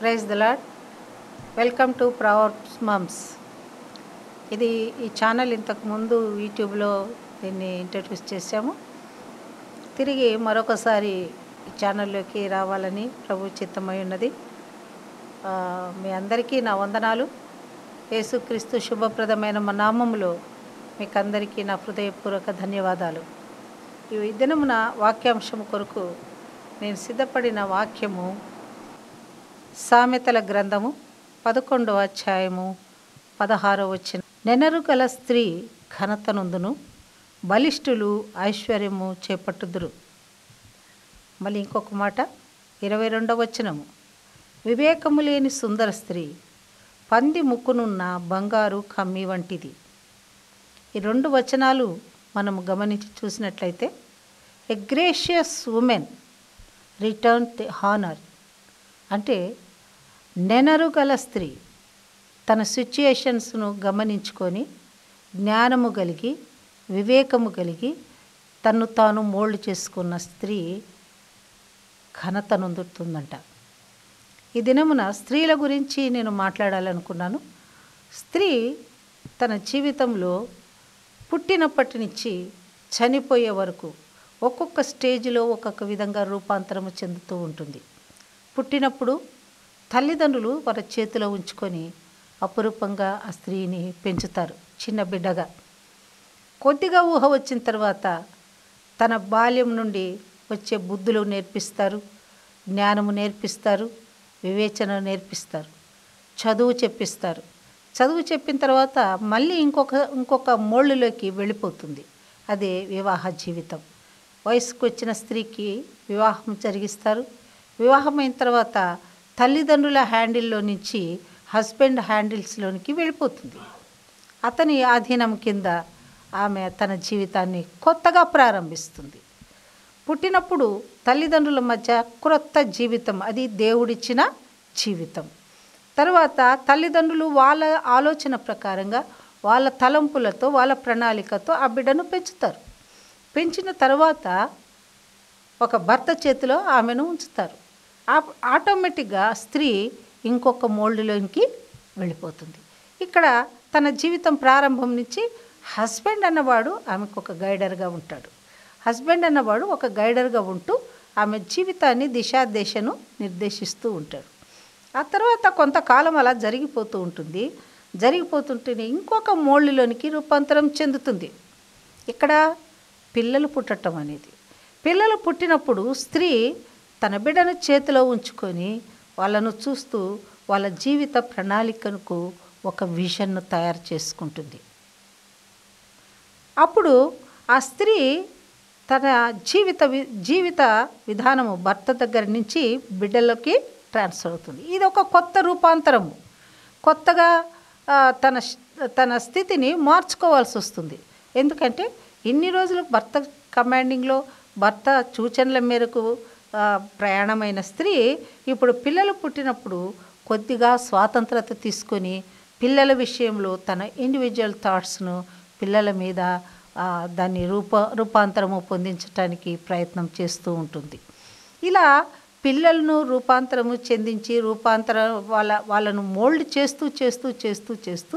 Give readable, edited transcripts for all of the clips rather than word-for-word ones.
Praise the lord. Welcome to proverbs moms. ఈ channel ఇంతకుముందు యూట్యూబ్లో దీన్ని ఇంట్రడ్యూస్ చేశాము. తిరిగి మరొకసారి ఈ ఛానల్లోకి రావాలని ప్రభు చిత్తమై ఉన్నది. మీ అందరికీ నా వందనాలు. యేసుక్రీస్తు శుభప్రదమైన మా నామములో మీకు అందరికీ నా హృదయపూర్వక ధన్యవాదాలు. ఈ దినమున వాక్యాంశం కొరకు నేను సిద్ధపడిన వాక్యము సామెతల గ్రంథము 11వ అధ్యాయము 16వ వచనం. నెనరుగల స్త్రీ ఘనతనందును, బలిష్ఠులు ఐశ్వర్యము చేపట్టుదురు. మళ్ళీ ఇంకొక మాట 22వ వచనము. వివేకము లేని సుందర స్త్రీ పంది ముక్కునున్న బంగారు కమ్మి వంటిది. ఈ 2 వచనాలు మనము గమనించి చూసినట్లయితే, a gracious woman return the honour అంటే నెనరుగల స్త్రీ తన సిచ్యుయేషన్స్ను గమనించుకొని జ్ఞానము కలిగి వివేకము కలిగి తన్ను తాను మోల్డ్ చేసుకున్న స్త్రీ ఘనతనొందుతుందంట. ఈ దినమున స్త్రీల గురించి నేను మాట్లాడాలనుకున్నాను. స్త్రీ తన జీవితంలో పుట్టినప్పటి నుంచి చనిపోయే వరకు ఒక్కొక్క స్టేజ్లో ఒక్కొక్క విధంగా రూపాంతరము చెందుతూ ఉంటుంది. పుట్టినప్పుడు తల్లిదండ్రులు వారి చేతిలో ఉంచుకొని అపురూపంగా ఆ స్త్రీని పెంచుతారు చిన్న బిడ్డగా. కొద్దిగా ఊహ వచ్చిన తర్వాత తన బాల్యం నుండి వచ్చే బుద్ధులు నేర్పిస్తారు, జ్ఞానము నేర్పిస్తారు, వివేచన నేర్పిస్తారు, చదువు చెప్పిస్తారు. చదువు చెప్పిన తర్వాత మళ్ళీ ఇంకొక మోళ్ళులోకి వెళ్ళిపోతుంది. అదే వివాహ జీవితం. వయసుకు వచ్చిన స్త్రీకి వివాహం జరిగిస్తారు. వివాహం అయిన తర్వాత తల్లిదండ్రుల హ్యాండిల్లో నుంచి హస్బెండ్ హ్యాండిల్స్లోనికి వెళ్ళిపోతుంది. అతని ఆధీనం కింద ఆమె తన జీవితాన్ని కొత్తగా ప్రారంభిస్తుంది. పుట్టినప్పుడు తల్లిదండ్రుల మధ్య క్రొత్త జీవితం, అది దేవుడిచ్చిన జీవితం. తర్వాత తల్లిదండ్రులు వాళ్ళ ఆలోచన ప్రకారంగా వాళ్ళ తలంపులతో వాళ్ళ ప్రణాళికతో ఆ బిడ్డను పెంచుతారు. పెంచిన తర్వాత ఒక భర్త చేతిలో ఆమెను ఉంచుతారు. ఆటోమేటిక్గా స్త్రీ ఇంకొక మోల్డ్లోకి వెళ్ళిపోతుంది. ఇక్కడ తన జీవితం ప్రారంభం నుంచి హస్బెండ్ అన్నవాడు ఆమెకు ఒక గైడర్గా ఉంటాడు. హస్బెండ్ అన్నవాడు ఒక గైడర్గా ఉంటూ ఆమె జీవితాన్ని దిశాదేశను నిర్దేశిస్తూ ఉంటాడు. ఆ తర్వాత కొంతకాలం అలా జరిగిపోతూ ఉంటుంది. జరిగిపోతుంటేనే ఇంకొక మోల్డ్లోనికి రూపాంతరం చెందుతుంది. ఇక్కడ పిల్లలు పుట్టడం అనేది. పిల్లలు పుట్టినప్పుడు స్త్రీ తన బిడ్డను చేతిలో ఉంచుకొని వాళ్ళను చూస్తూ వాళ్ళ జీవిత ప్రణాళికకు ఒక విజన్ను తయారు చేసుకుంటుంది. అప్పుడు ఆ స్త్రీ తన జీవిత విధానము భర్త దగ్గర నుంచి బిడ్డలకి ట్రాన్స్ఫర్ అవుతుంది. ఇది ఒక కొత్త రూపాంతరము. కొత్తగా తన స్థితిని మార్చుకోవాల్సి వస్తుంది. ఎందుకంటే ఇన్ని రోజులు భర్త కమాండింగ్లో భర్త సూచనల మేరకు ప్రయాణమైన స్త్రీ ఇప్పుడు పిల్లలు పుట్టినప్పుడు కొద్దిగా స్వాతంత్రత తీసుకొని పిల్లల విషయంలో తన ఇండివిజువల్ థాట్స్ను పిల్లల మీద దాన్ని రూపాంతరము పొందించడానికి ప్రయత్నం చేస్తూ ఉంటుంది. ఇలా పిల్లలను రూపాంతరము చెందించి వాళ్ళను మోల్డ్ చేస్తూ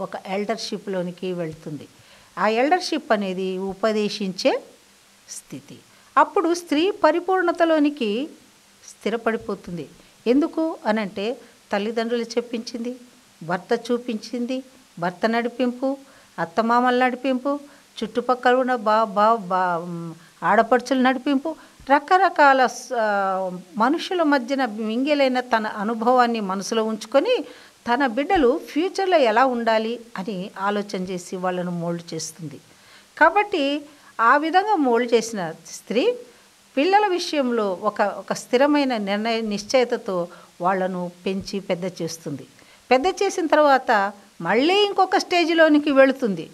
ఒక ఎల్డర్షిప్లోనికి వెళ్తుంది. ఆ ఎల్డర్షిప్ అనేది ఉపదేశించే స్థితి. అప్పుడు స్త్రీ పరిపూర్ణతలోనికి స్థిరపడిపోతుంది. ఎందుకు అనంటే తల్లిదండ్రులు చెప్పించింది, భర్త చూపించింది, భర్త నడిపింపు, అత్తమామల నడిపింపు, చుట్టుపక్కల ఉన్న ఆడపడుచుల నడిపింపు, రకరకాల మనుషుల మధ్యన మింగిలైన తన అనుభవాన్ని మనసులో ఉంచుకొని తన బిడ్డలు ఫ్యూచర్లో ఎలా ఉండాలి అని ఆలోచన చేసి వాళ్ళను మోల్డ్ చేస్తుంది. కాబట్టి ఆ విధంగా మోల్డ్ చేసిన స్త్రీ పిల్లల విషయంలో ఒక స్థిరమైన నిశ్చయతతో వాళ్ళను పెంచి పెద్ద చేస్తుంది. పెద్ద చేసిన తర్వాత మళ్ళీ ఇంకొక స్టేజ్లోనికి వెళుతుంది.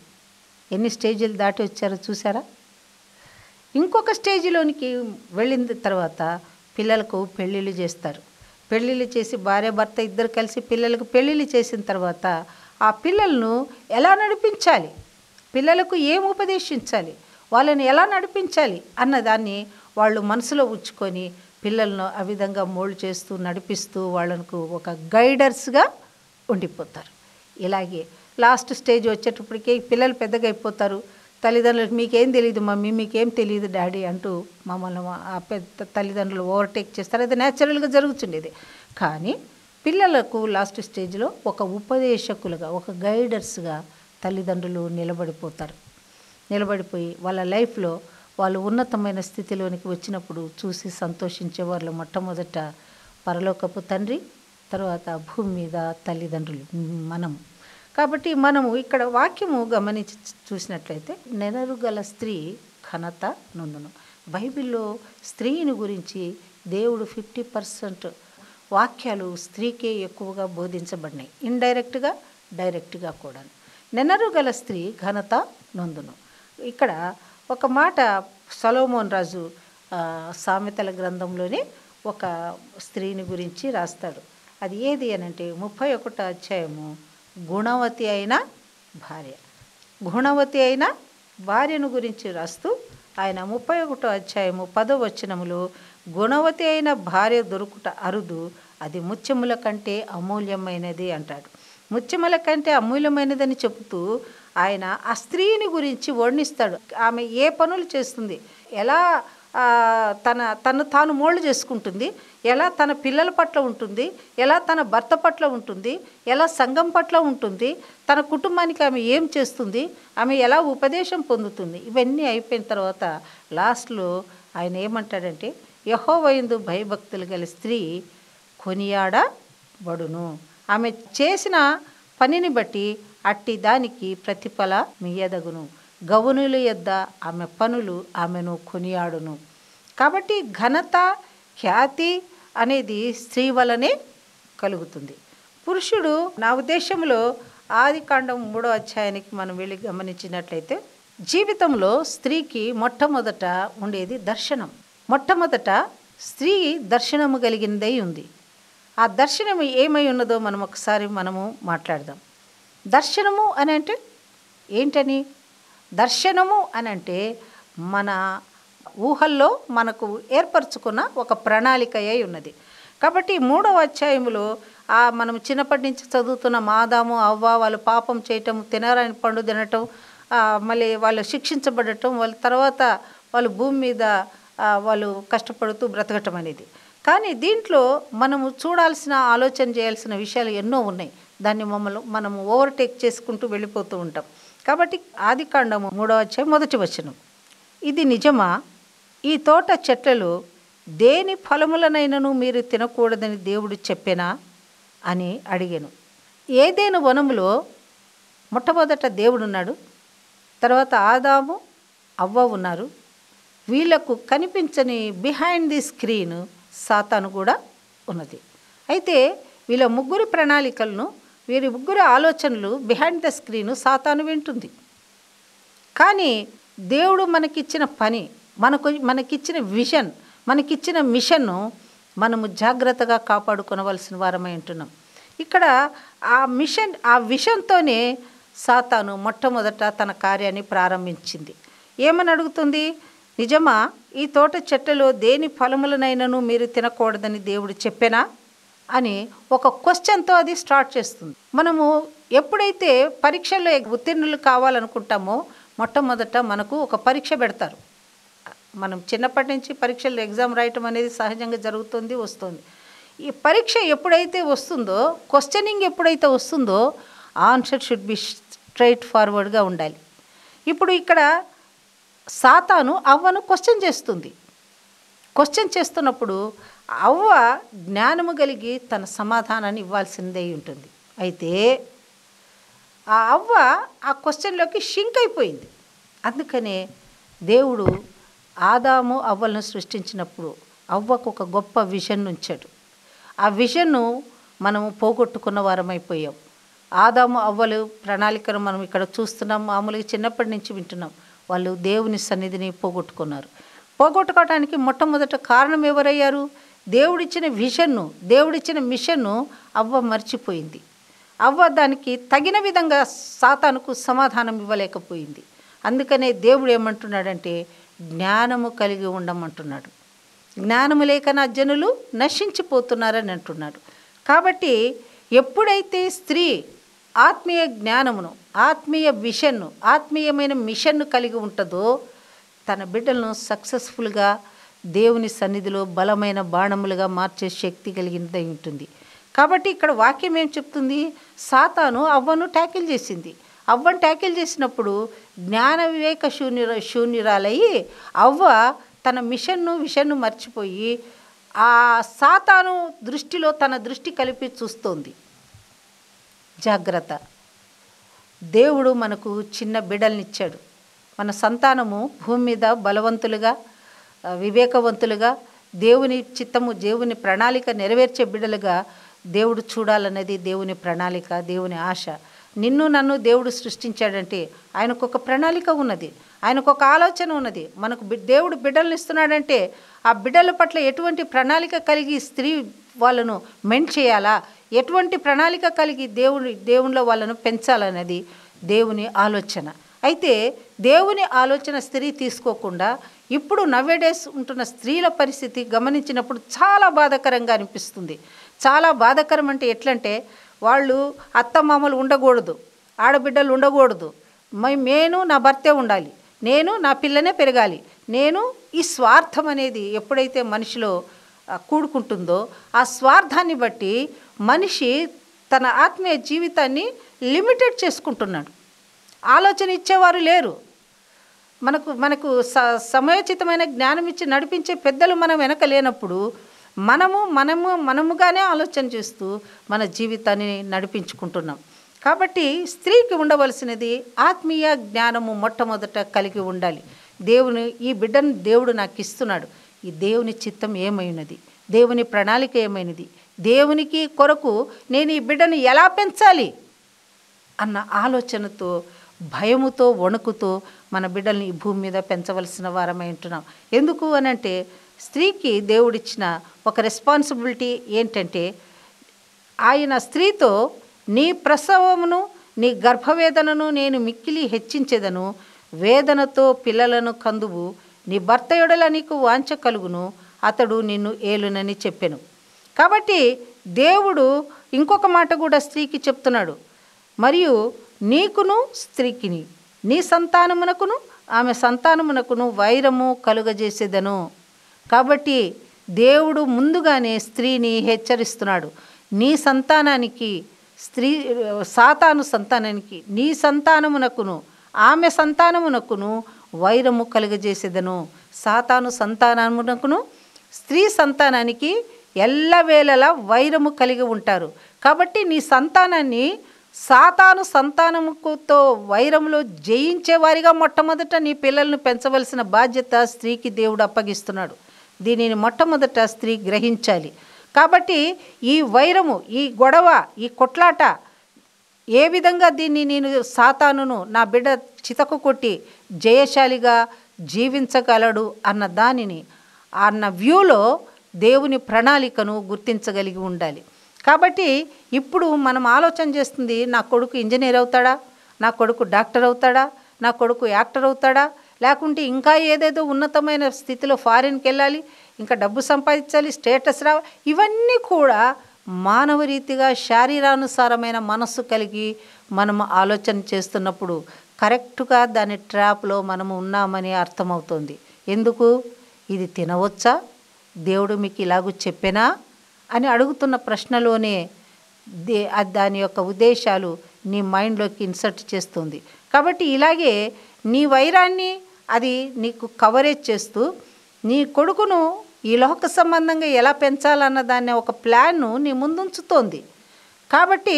ఎన్ని స్టేజీలు దాటి వచ్చారో చూసారా? ఇంకొక స్టేజ్లోనికి వెళ్ళిన తర్వాత పిల్లలకు పెళ్ళిళ్ళు చేస్తారు. పెళ్ళిళ్ళు చేసి భార్య భర్త ఇద్దరు కలిసి పిల్లలకు పెళ్ళిళ్ళు చేసిన తర్వాత ఆ పిల్లలను ఎలా నడిపించాలి, పిల్లలకు ఏం ఉపదేశించాలి, వాళ్ళని ఎలా నడిపించాలి అన్నదాన్ని వాళ్ళు మనసులో ఉంచుకొని పిల్లలను ఆ విధంగా మోల్డ్ చేస్తూ నడిపిస్తూ వాళ్ళకు ఒక గైడర్స్గా ఉండిపోతారు. ఇలాగే లాస్ట్ స్టేజ్ వచ్చేటప్పటికే పిల్లలు పెద్దగా అయిపోతారు. తల్లిదండ్రులకు మీకేం తెలియదు మమ్మీ, మీకేం తెలియదు డాడీ అంటూ మమ్మల్ని ఆ పెద్ద తల్లిదండ్రులు ఓవర్టేక్ చేస్తారు. అది న్యాచురల్గా జరుగుతుండేది. కానీ పిల్లలకు లాస్ట్ స్టేజ్లో ఒక ఉపదేశకులుగా, ఒక గైడర్స్గా తల్లిదండ్రులు నిలబడిపోయి వాళ్ళ లైఫ్లో వాళ్ళు ఉన్నతమైన స్థితిలోనికి వచ్చినప్పుడు చూసి సంతోషించే వాళ్ళు మొట్టమొదట పరలోకపు తండ్రి, తర్వాత భూమి మీద తల్లిదండ్రులు మనం. కాబట్టి మనము ఇక్కడ వాక్యము గమనించి చూసినట్లయితే నెనరుగల స్త్రీ ఘనత నొందును. బైబిల్లో స్త్రీని గురించి దేవుడు 50% వాక్యాలు స్త్రీకే ఎక్కువగా బోధించబడినాయి, ఇండైరెక్ట్గా డైరెక్ట్గా కూడా. నెనరుగల స్త్రీ ఘనత నొందును. ఇక్కడ ఒక మాట సొలొమోను రాజు సామెతల గ్రంథంలోనే ఒక స్త్రీని గురించి రాస్తాడు. అది ఏది అనంటే 31వ అధ్యాయము, గుణవతి అయిన భార్య. గుణవతి అయిన భార్యను గురించి రాస్తూ ఆయన 31వ అధ్యాయము 10వ వచనములో గుణవతి అయిన భార్య దొరుకుట అరుదు, అది ముత్యముల కంటే అమూల్యమైనది అంటాడు. ముత్యముల కంటే అమూల్యమైనదని చెబుతూ ఆయన ఆ స్త్రీని గురించి వర్ణిస్తాడు. ఆమె ఏ పనులు చేస్తుంది, ఎలా తను తాను మోల్డ్ చేసుకుంటుంది, ఎలా తన పిల్లల పట్ల ఉంటుంది, ఎలా తన భర్త పట్ల ఉంటుంది, ఎలా సంఘం పట్ల ఉంటుంది, తన కుటుంబానికి ఆమె ఏం చేస్తుంది, ఆమె ఎలా ఉపదేశం పొందుతుంది. ఇవన్నీ అయిపోయిన తర్వాత లాస్ట్లో ఆయన ఏమంటాడంటే, యెహోవాయందు భయభక్తులు గల స్త్రీ కొనియాడబడును. ఆమె చేసిన పనిని బట్టి అట్టి దానికి ప్రతిఫలమియ్యదగును. గౌనుల యొద్ద ఆమె పనులు ఆమెను కొనియాడును. కాబట్టి ఘనత, ఖ్యాతి అనేది స్త్రీ వలనే కలుగుతుంది. పురుషుడు, నా ఉద్దేశంలో ఆదికాండం 3వ అధ్యాయానికి మనం వెళ్ళి గమనించినట్లయితే జీవితంలో స్త్రీకి మొట్టమొదట ఉండేది దర్శనం. మొట్టమొదట స్త్రీ దర్శనము కలిగినదై ఉంది. ఆ దర్శనము ఏమై ఉన్నదో ఒకసారి మాట్లాడదాం. దర్శనము అని అంటే ఏంటని? దర్శనము అని అంటే మన ఊహల్లో మనకు ఏర్పరచుకున్న ఒక ప్రణాళిక అయి ఉన్నది. కాబట్టి 3వ అధ్యాయంలో మనం చిన్నప్పటి నుంచి చదువుతున్న ఆదాము అవ్వ వాళ్ళు పాపం చేయటం, తినరాని పండు తినటం, మళ్ళీ వాళ్ళు శిక్షించబడటం, వాళ్ళ తర్వాత వాళ్ళు భూమి మీద వాళ్ళు కష్టపడుతూ బ్రతకటం అనేది. కానీ దీంట్లో మనము చూడాల్సిన, ఆలోచన చేయాల్సిన విషయాలు ఎన్నో ఉన్నాయి. దాన్ని మనము ఓవర్టేక్ చేసుకుంటూ వెళ్ళిపోతూ ఉంటాం. కాబట్టి ఆదికాండము 3వ అధ్యాయం 1వ వచనం, ఇది నిజమా? ఈ తోట చెట్లలో దేని ఫలములనైనను మీరు తినకూడదని దేవుడు చెప్పెనా అని అడిగాను. ఏదేను వనములో మొట్టమొదట దేవుడు ఉన్నాడు, తర్వాత ఆదాము అవ్వ ఉన్నారు. వీళ్లకు కనిపించని బిహైండ్ ది స్క్రీన్ సాతాను కూడా ఉన్నది. అయితే వీళ్ళ ముగ్గురి ప్రణాళికలను, వీరి ముగ్గురి ఆలోచనలు బిహైండ్ ద స్క్రీన్ సాతాను వింటుంది. కానీ దేవుడు మనకిచ్చిన పని, మనకిచ్చిన విజన్, మనకిచ్చిన మిషన్ను మనము జాగ్రత్తగా కాపాడుకొనవలసిన వారమై ఉంటున్నాం. ఇక్కడ ఆ విషన్తోనే సాతాను మొట్టమొదట తన కార్యాన్ని ప్రారంభించింది. ఏమని అడుగుతుంది? నిజమా ఈ తోట చెట్టులో దేని ఫలములనైనను మీరు తినకూడదని దేవుడు చెప్పెనా అని ఒక క్వశ్చన్తో అది స్టార్ట్ చేస్తుంది. మనము ఎప్పుడైతే పరీక్షల్లో ఉత్తీర్ణులు కావాలనుకుంటామో మొట్టమొదట మనకు ఒక పరీక్ష పెడతారు. మనం చిన్నప్పటి నుంచి పరీక్షల్లో ఎగ్జామ్ రాయటం అనేది సహజంగా జరుగుతుంది, వస్తుంది. ఈ పరీక్ష ఎప్పుడైతే వస్తుందో, క్వశ్చనింగ్ ఎప్పుడైతే వస్తుందో, ఆన్సర్ షుడ్ బి స్ట్రైట్ ఫార్వర్డ్గా ఉండాలి. ఇప్పుడు ఇక్కడ సాతాను అవ్వను క్వశ్చన్ చేస్తుంది. క్వశ్చన్ చేస్తున్నప్పుడు అవ్వ జ్ఞానము కలిగి తన సమాధానాన్ని ఇవ్వాల్సిందే ఉంటుంది. అయితే ఆ అవ్వ ఆ క్వశ్చన్లోకి షింక్ అయిపోయింది. అందుకనే దేవుడు ఆదాము అవ్వలను సృష్టించినప్పుడు అవ్వకు ఒక గొప్ప విజన్ ఉంచాడు. ఆ విజన్ను మనము పోగొట్టుకున్న వారమైపోయాం. ఆదాము అవ్వలు ప్రణాళికను మనం ఇక్కడ చూస్తున్నాం, మామూలుగా చిన్నప్పటి నుంచి వింటున్నాం. వాళ్ళు దేవుని సన్నిధిని పోగొట్టుకున్నారు. పోగొట్టుకోవడానికి మొట్టమొదట కారణం ఎవరయ్యారు? దేవుడిచ్చిన విజన్ను, దేవుడిచ్చిన మిషన్ను అవ్వ మర్చిపోయింది. అవ్వ దానికి తగిన విధంగా సాతానుకు సమాధానం ఇవ్వలేకపోయింది. అందుకనే దేవుడు ఏమంటున్నాడంటే జ్ఞానము కలిగి ఉండమంటున్నాడు. జ్ఞానము లేక నా జనులు నశించిపోతున్నారని అంటున్నాడు. కాబట్టి ఎప్పుడైతే స్త్రీ ఆత్మీయ జ్ఞానమును, ఆత్మీయ విషన్ను, ఆత్మీయమైన మిషన్ను కలిగి ఉంటుందో తన బిడ్డలను సక్సెస్ఫుల్గా దేవుని సన్నిధిలో బలమైన బాణములుగా మార్చే శక్తి కలిగినదై ఉంటుంది. కాబట్టి ఇక్కడ వాక్యం ఏం చెప్తుంది? సాతాను అవ్వను ట్యాకిల్ చేసింది. అవ్వను ట్యాకిల్ చేసినప్పుడు జ్ఞాన వివేక శూన్యురాలయ్యి అవ్వ తన విషన్ను మర్చిపోయి ఆ సాతాను దృష్టిలో తన దృష్టి కలిపి చూస్తోంది. జాగ్రత్త. దేవుడు మనకు చిన్న బిడ్డలనిచ్చాడు. మన సంతానము భూమి మీద బలవంతులుగా, వివేకవంతులుగా, దేవుని చిత్తము, దేవుని ప్రణాళిక నెరవేర్చే బిడ్డలుగా దేవుడు చూడాలన్నది దేవుని ప్రణాళిక, దేవుని ఆశ. నిన్ను నన్ను దేవుడు సృష్టించాడంటే ఆయనకు ఒక ప్రణాళిక ఉన్నది, ఆయనకు ఒక ఆలోచన ఉన్నది. మనకు దేవుడు బిడ్డలను ఇస్తున్నాడంటే ఆ బిడ్డల పట్ల ఎటువంటి ప్రణాళిక కలిగి స్త్రీ వాళ్ళను మెంట్ చేయాలా, ఎటువంటి ప్రణాళిక కలిగి దేవునిలో వాళ్ళను పెంచాలన్నది దేవుని ఆలోచన. అయితే దేవుని ఆలోచన స్త్రీ తీసుకోకుండా ఇప్పుడు నవ్వేడేస్ ఉంటున్న స్త్రీల పరిస్థితి గమనించినప్పుడు చాలా బాధాకరంగా అనిపిస్తుంది. చాలా బాధాకరం అంటే ఎట్లంటే, వాళ్ళు అత్తమామలు ఉండకూడదు, ఆడబిడ్డలు ఉండకూడదు, నేను నా భర్తే ఉండాలి, నేను నా పిల్లనే పెరగాలి, నేను ఈ స్వార్థం అనేది ఎప్పుడైతే మనిషిలో కూడుకుంటుందో ఆ స్వార్థాన్ని బట్టి మనిషి తన ఆత్మీయ జీవితాన్ని లిమిటెడ్ చేసుకుంటున్నాడు. ఆలోచన ఇచ్చేవారు లేరు. మనకు సమయోచితమైన జ్ఞానం ఇచ్చి నడిపించే పెద్దలు మనం వెనక లేనప్పుడు మనముగానే ఆలోచన చేస్తూ మన జీవితాన్ని నడిపించుకుంటున్నాం. కాబట్టి స్త్రీకి ఉండవలసినది ఆత్మీయ జ్ఞానము మొట్టమొదట కలిగి ఉండాలి. ఈ బిడ్డను దేవుడు నాకు ఇస్తున్నాడు, ఈ దేవుని చిత్తం ఏమైనది, దేవుని ప్రణాళిక ఏమైనది, దేవునికి కొరకు నేను ఈ బిడ్డను ఎలా పెంచాలి అన్న ఆలోచనతో, భయముతో, వణుకుతో మన బిడ్డల్ని ఈ భూమి మీద పెంచవలసిన వారమై ఉంటున్నాం. ఎందుకు అనంటే స్త్రీకి దేవుడిచ్చిన ఒక రెస్పాన్సిబిలిటీ ఏంటంటే, ఆయన స్త్రీతో నీ ప్రసవమును నీ గర్భవేదనను నేను మిక్కిలి హెచ్చించెదను, వేదనతో పిల్లలను కందువు, నీ భర్త యొడల నీకు వాంఛ కలుగును, అతడు నిన్ను ఏలునని చెప్పెను. కాబట్టి దేవుడు ఇంకొక మాట కూడా స్త్రీకి చెప్తున్నాడు, మరియు నీకును స్త్రీకిని, నీ సంతానమునకును ఆమె సంతానమునకును వైరము కలుగజేసేదను. కాబట్టి దేవుడు ముందుగానే స్త్రీని హెచ్చరిస్తున్నాడు. నీ సంతానానికి, సాతాను సంతానానికి, నీ సంతానమునకును ఆమె సంతానమునకును వైరము కలుగజేసేదను. సాతాను సంతానమునకును స్త్రీ సంతానానికి ఎల్లవేళలా వైరము కలిగి ఉంటారు. కాబట్టి నీ సంతానాన్ని సాతాను సంతానముతో వైరములో జయించేవారిగా మొట్టమొదట నీ పిల్లలను పెంచవలసిన బాధ్యత స్త్రీకి దేవుడు అప్పగిస్తున్నాడు. దీనిని మొట్టమొదట స్త్రీ గ్రహించాలి. కాబట్టి ఈ వైరము, ఈ గొడవ, ఈ కొట్లాట ఏ విధంగా దీన్ని నేను సాతానును నా బిడ్డ చితకు కొట్టి జయశాలిగా జీవించగలడు అన్న దానిని, అన్న వ్యూలో దేవుని ప్రణాళికను గుర్తించగలిగి ఉండాలి. కాబట్టి ఇప్పుడు మనం ఆలోచన చేస్తుంది, నా కొడుకు ఇంజనీర్ అవుతాడా, నా కొడుకు డాక్టర్ అవుతాడా, నా కొడుకు యాక్టర్ అవుతాడా, లేకుంటే ఇంకా ఏదేదో ఉన్నతమైన స్థితిలో ఫారిన్కి వెళ్ళాలి, ఇంకా డబ్బు సంపాదించాలి, స్టేటస్ రావాలి. ఇవన్నీ కూడా మానవ రీతిగా శారీరానుసారమైన మనస్సు కలిగి మనము ఆలోచన చేస్తున్నప్పుడు కరెక్ట్గా దాని ట్రాప్లో మనము ఉన్నామని అర్థమవుతుంది. ఎందుకు? ఇది తినవచ్చా, దేవుడు మీకు ఇలాగూ చెప్పేనా అని అడుగుతున్న ప్రశ్నలోనే దాని యొక్క ఉద్దేశాలు నీ మైండ్లోకి ఇన్సర్ట్ చేస్తుంది. కాబట్టి ఇలాగే నీ వైరాన్ని అది నీకు కవరేజ్ చేస్తూ నీ కొడుకును ఈ లోక సంబంధంగా ఎలా పెంచాలన్న దాన్ని ఒక ప్లాన్ను నీ ముందుంచుతోంది. కాబట్టి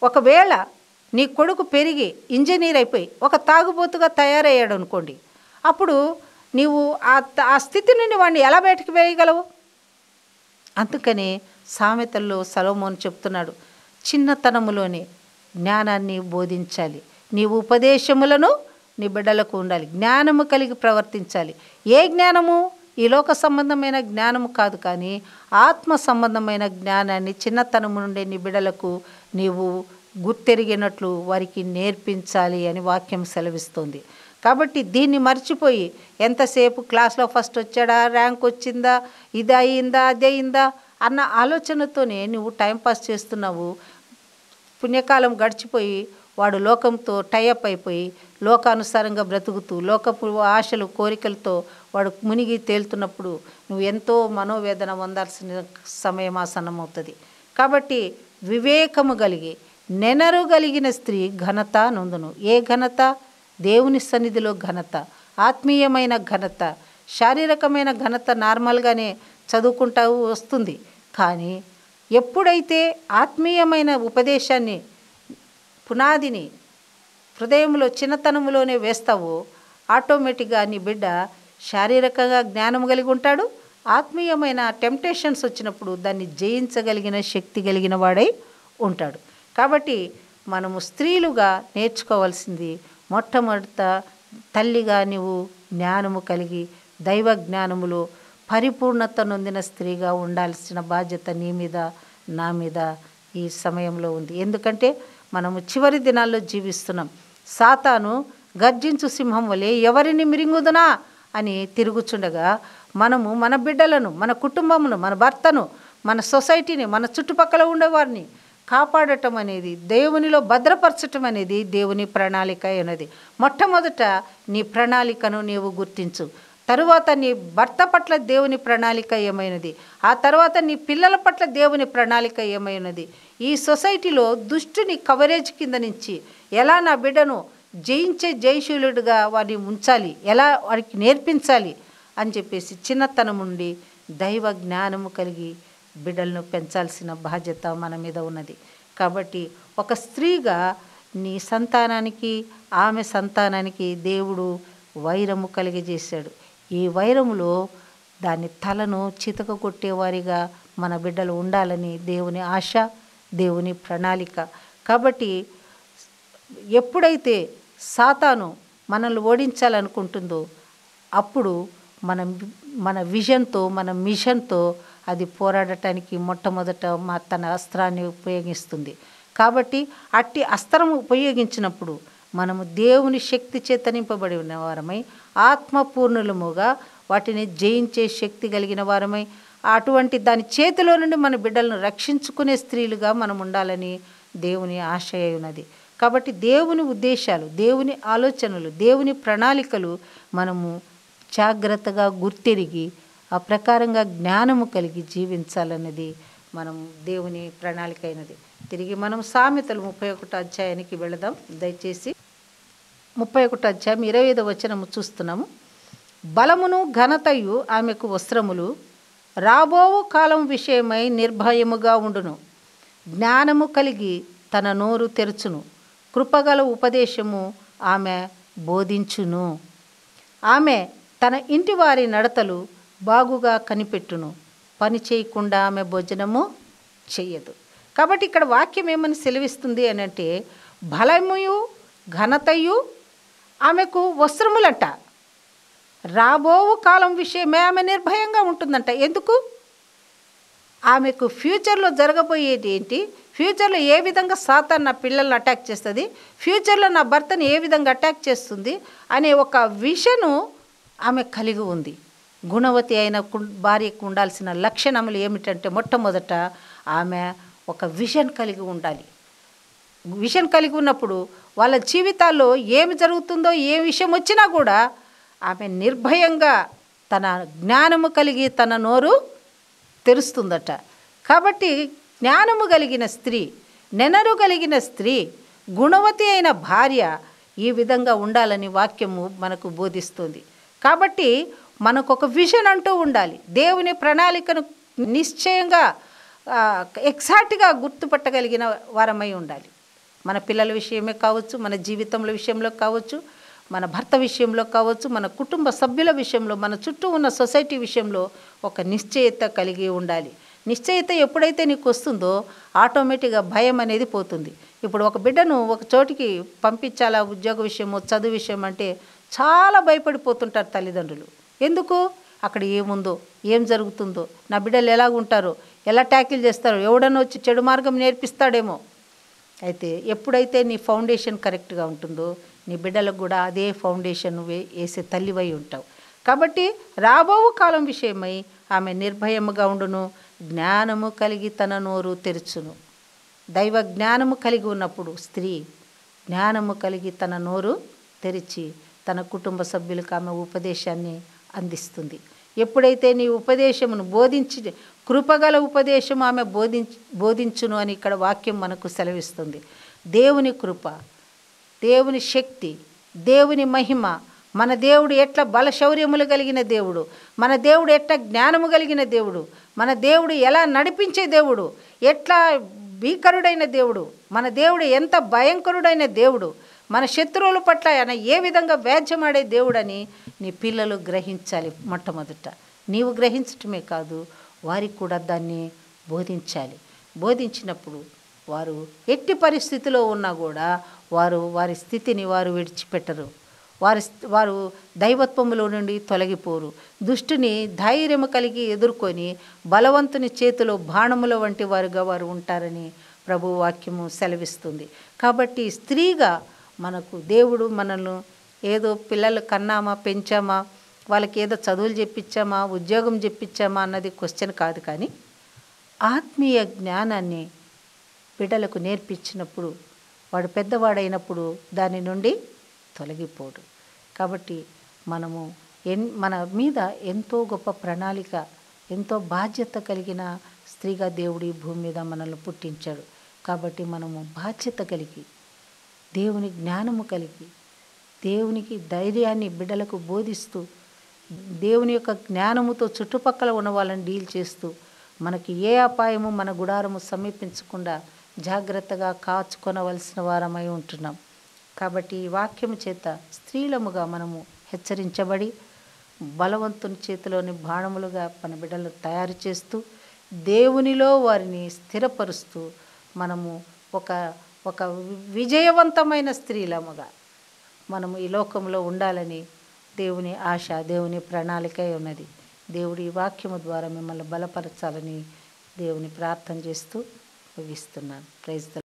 ఒకవేళ నీ కొడుకు పెరిగి ఇంజనీర్ అయిపోయి ఒక తాగుబోతుగా తయారయ్యాడు అనుకోండి, అప్పుడు నీవు ఆ స్థితి నుండి వాడిని ఎలా బయటకు వేయగలవు? అందుకని సామెతల్లో సొలొమోను చెప్తున్నాడు, చిన్నతనములోనే జ్ఞానాన్ని బోధించాలి, నీ ఉపదేశములను నీ బిడ్డలకు ఉండాలి, జ్ఞానము కలిగి ప్రవర్తించాలి. ఏ జ్ఞానము? ఈ లోక సంబంధమైన జ్ఞానము కాదు, కానీ ఆత్మ సంబంధమైన జ్ఞానాన్ని చిన్నతనము నుండే నీ బిడ్డలకు నీవు గుర్తెరిగినట్లు వారికి నేర్పించాలి అని వాక్యం సెలవిస్తుంది. కాబట్టి దీన్ని మర్చిపోయి ఎంతసేపు క్లాస్లో ఫస్ట్ వచ్చాడా, ర్యాంక్ వచ్చిందా, ఇది అయిందా, అది అయిందా అన్న ఆలోచనతోనే నువ్వు టైంపాస్ చేస్తున్నావు. పుణ్యకాలం గడిచిపోయి వాడు లోకంతో టైఅప్ అయిపోయి లోకానుసారంగా బ్రతుకుతూ లోకపు ఆశలు కోరికలతో వాడు మునిగి తేలుతున్నప్పుడు నువ్వు ఎంతో మనోవేదన పొందాల్సిన సమయం ఆసన్నమవుతుంది. కాబట్టి వివేకము కలిగి నెనరు కలిగిన స్త్రీ ఘనత నొందును. ఏ ఘనత? దేవుని సన్నిధిలో ఘనత, ఆత్మీయమైన ఘనత. శారీరకమైన ఘనత నార్మల్గానే చదువుకుంటూ వస్తుంది. కానీ ఎప్పుడైతే ఆత్మీయమైన ఉపదేశాన్ని పునాదిని హృదయంలో చిన్నతనంలోనే వేస్తావో ఆటోమేటిక్గా నీ బిడ్డ శారీరకంగా జ్ఞానం కలిగి ఉంటాడు. ఆత్మీయమైన టెంప్టేషన్స్ వచ్చినప్పుడు దాన్ని జయించగలిగిన శక్తి కలిగిన వాడై ఉంటాడు. కాబట్టి మనము స్త్రీలుగా నేర్చుకోవాల్సింది మొట్టమొదట తల్లిగా నీవు జ్ఞానము కలిగి దైవ జ్ఞానములో పరిపూర్ణత నొందిన స్త్రీగా ఉండాల్సిన బాధ్యత నీ మీద నా మీద ఈ సమయంలో ఉంది. ఎందుకంటే మనము చివరి దినాల్లో జీవిస్తున్నాం. సాతాను గర్జించు సింహం వలె ఎవరిని మిరింగుదునా అని తిరుగుచుండగా మనము మన బిడ్డలను, మన కుటుంబమును, మన భర్తను, మన సొసైటీని, మన చుట్టుపక్కల ఉండేవారిని కాపాడటం అనేది, దేవునిలో భద్రపరచటం అనేది దేవుని ప్రణాళిక అయినది. మొట్టమొదట నీ ప్రణాళికను నీవు గుర్తించు. తరువాత నీ భర్త పట్ల దేవుని ప్రణాళిక ఏమైనది, ఆ తర్వాత నీ పిల్లల పట్ల దేవుని ప్రణాళిక ఏమైనది. ఈ సొసైటీలో దుష్టుని కవరేజ్ కింద నుంచి ఎలా నా బిడ్డను జయించే జయశీలుడిగా వాడిని ఉంచాలి, ఎలా వాడికి నేర్పించాలి అని చెప్పేసి చిన్నతనం నుండి దైవ జ్ఞానము కలిగి బిడ్డలను పెంచాల్సిన బాధ్యత మన మీద ఉన్నది. కాబట్టి ఒక స్త్రీగా నీ సంతానానికి, ఆమె సంతానానికి దేవుడు వైరము కలిగజేశాడు. ఈ వైరములో దాని తలను చితక కొట్టేవారిగా మన బిడ్డలు ఉండాలని దేవుని ఆశ, దేవుని ప్రణాళిక. కాబట్టి ఎప్పుడైతే సాతాను మనల్ని ఓడించాలనుకుంటుందో అప్పుడు మన విజన్తో, మన మిషన్తో అది పోరాడటానికి మొట్టమొదట తన అస్త్రాన్ని ఉపయోగిస్తుంది. కాబట్టి అట్టి అస్త్రం ఉపయోగించినప్పుడు మనము దేవుని శక్తి చేత నింపబడిన వారమై ఆత్మపూర్ణులముగా వాటిని జయించే శక్తి కలిగిన వారమై అటువంటి దాని చేతిలో నుండి మన బిడ్డలను రక్షించుకునే స్త్రీలుగా మనం ఉండాలని దేవుని ఆశయ ఉన్నది. కాబట్టి దేవుని ఉద్దేశాలు, దేవుని ఆలోచనలు, దేవుని ప్రణాళికలు మనము జాగ్రత్తగా గుర్తెరిగి ఆ ప్రకారంగా జ్ఞానము కలిగి జీవించాలన్నది మనం దేవుని ప్రణాళిక అయినది. తిరిగి మనం సామెతలు 31 అధ్యాయానికి వెళదాం. దయచేసి 31 అధ్యాయం 25వ వచనము చూస్తున్నాము. బలమును ఘనతయు ఆమెకు వస్త్రములు, రాబోవు కాలం విషయమై నిర్భయముగా ఉండును. జ్ఞానము కలిగి తన నోరు తెరచును, కృపగల ఉపదేశము ఆమె బోధించును. ఆమె తన ఇంటి వారి నడతలు బాగుగా కనిపెట్టును, పని చేయకుండా ఆమె భోజనము చెయ్యదు. కాబట్టి ఇక్కడ వాక్యం ఏమని సెలవిస్తుంది అని అంటే, బలముయు ఘనతయు ఆమెకు వస్త్రములంట, రాబోవు కాలం విషయమే ఆమె నిర్భయంగా ఉంటుందంట. ఎందుకు? ఆమెకు ఫ్యూచర్లో జరగబోయేది ఏంటి, ఫ్యూచర్లో ఏ విధంగా సాతాను నా పిల్లల్ని అటాక్ చేస్తుంది, ఫ్యూచర్లో నా భర్తని ఏ విధంగా అటాక్ చేస్తుంది అనే ఒక విషను ఆమె కలిగి ఉంది. గుణవతి అయిన భార్యకు ఉండాల్సిన లక్షణములు ఏమిటంటే, మొట్టమొదట ఆమె ఒక విజన్ కలిగి ఉండాలి. విజన్ కలిగి ఉన్నప్పుడు వాళ్ళ జీవితాల్లో ఏమి జరుగుతుందో, ఏ విషయం వచ్చినా కూడా ఆమె నిర్భయంగా తన జ్ఞానము కలిగి తన నోరు తెరుస్తుందట. కాబట్టి జ్ఞానము కలిగిన స్త్రీ, నెనరు కలిగిన స్త్రీ, గుణవతి అయిన భార్య ఈ విధంగా ఉండాలని వాక్యము మనకు బోధిస్తుంది. కాబట్టి మనకు ఒక విజన్ అంటూ ఉండాలి. దేవుని ప్రణాళికను నిశ్చయంగా ఎగ్జాక్ట్గా గుర్తుపట్టగలిగిన వారమై ఉండాలి. మన పిల్లల విషయమే కావచ్చు, మన జీవితంలో విషయంలో కావచ్చు, మన భర్త విషయంలో కావచ్చు, మన కుటుంబ సభ్యుల విషయంలో, మన చుట్టూ ఉన్న సొసైటీ విషయంలో ఒక నిశ్చయత కలిగి ఉండాలి. నిశ్చయత ఎప్పుడైతే నీకు వస్తుందో ఆటోమేటిక్గా భయం అనేది పోతుంది. ఇప్పుడు ఒక బిడ్డను ఒక చోటికి పంపించాలా, ఉద్యోగ విషయమో చదువు విషయం అంటే చాలా భయపడిపోతుంటారు తల్లిదండ్రులు. ఎందుకు? అక్కడ ఏముందో, ఏం జరుగుతుందో, నా బిడ్డలు ఎలాగుంటారో, ఎలా ట్యాకిల్ చేస్తారో, ఎవడన్నా వచ్చి చెడు మార్గం నేర్పిస్తాడేమో. అయితే ఎప్పుడైతే నీ ఫౌండేషన్ కరెక్ట్గా ఉంటుందో, నీ బిడ్డలకు కూడా అదే ఫౌండేషన్ వేసే తల్లివై ఉంటావు. కాబట్టి రాబో కాలం విషయమై ఆమె నిర్భయముగా ఉండును, జ్ఞానము కలిగి తన నోరు తెరుచును. దైవ జ్ఞానము కలిగి ఉన్నప్పుడు స్త్రీ జ్ఞానము కలిగి తన నోరు తెరిచి తన కుటుంబ సభ్యులకు ఆమె ఉపదేశాన్ని అందిస్తుంది. ఎప్పుడైతే నీ ఉపదేశమును కృపగల ఉపదేశం ఆమె బోధించును అని ఇక్కడ వాక్యం మనకు సెలవిస్తుంది. దేవుని కృప, దేవుని శక్తి, దేవుని మహిమ, మన దేవుడు ఎట్లా బలశౌర్యములు కలిగిన దేవుడు, మన దేవుడు ఎట్లా జ్ఞానము కలిగిన దేవుడు, మన దేవుడు ఎలా నడిపించే దేవుడు, ఎట్లా భీకరుడైన దేవుడు, మన దేవుడు ఎంత భయంకరుడైన దేవుడు, మన శత్రువుల పట్ల ఆయన ఏ విధంగా వ్యాజ్యమాడే దేవుడని నీ పిల్లలు గ్రహించాలి. మొట్టమొదట నీవు గ్రహించటమే కాదు, వారికి కూడా దాన్ని బోధించాలి. బోధించినప్పుడు వారు ఎట్టి పరిస్థితిలో ఉన్నా కూడా వారి స్థితిని వారు విడిచిపెట్టరు. వారు దైవత్వములో నుండి తొలగిపోరు. దుష్టుని ధైర్యము కలిగి ఎదుర్కొని బలవంతుని చేతిలో బాణముల వంటి వారుగా వారు ఉంటారని ప్రభు వాక్యము సెలవిస్తుంది. కాబట్టి స్త్రీగా మనకు దేవుడు మనల్ని ఏదో పిల్లలు కన్నామా, పెంచామా, వాళ్ళకి ఏదో చదువులు చెప్పించామా, ఉద్యోగం చెప్పించామా అన్నది క్వశ్చన్ కాదు. కానీ ఆత్మీయ జ్ఞానాన్ని బిడ్డలకు నేర్పించినప్పుడు వాడు పెద్దవాడైనప్పుడు దాని నుండి తొలగిపోడు. కాబట్టి మనము మన మీద ఎంతో గొప్ప ప్రణాళిక, ఎంతో బాధ్యత కలిగిన స్త్రీగా దేవుడు ఈ భూమి మీద మనల్ని పుట్టించాడు. కాబట్టి మనము బాధ్యత కలిగి, దేవుని జ్ఞానము కలిగి, దేవునికి ధైర్యాన్ని బిడ్డలకు బోధిస్తూ, దేవుని యొక్క జ్ఞానముతో చుట్టుపక్కల ఉన్న వాళ్ళని డీల్ చేస్తూ, మనకి ఏ అపాయము మన గుడారము సమీపించకుండా జాగ్రత్తగా కాచుకొనవలసిన వారమై ఉంటున్నాం. కాబట్టి ఈ వాక్యము చేత స్త్రీలముగా మనము హెచ్చరించబడి బలవంతుని చేతిలోని బాణములుగా మన బిడ్డలను తయారు చేస్తూ దేవునిలో వారిని స్థిరపరుస్తూ మనము ఒక విజయవంతమైన స్త్రీలముగా మనము ఈ లోకంలో ఉండాలని దేవుని ఆశ, దేవుని ప్రణాళిక ఉన్నది. దేవుడి ఈ వాక్యము ద్వారా మిమ్మల్ని బలపరచాలని దేవుని ప్రార్థన చేస్తూ ముగిస్తున్నాను. Praise the lord.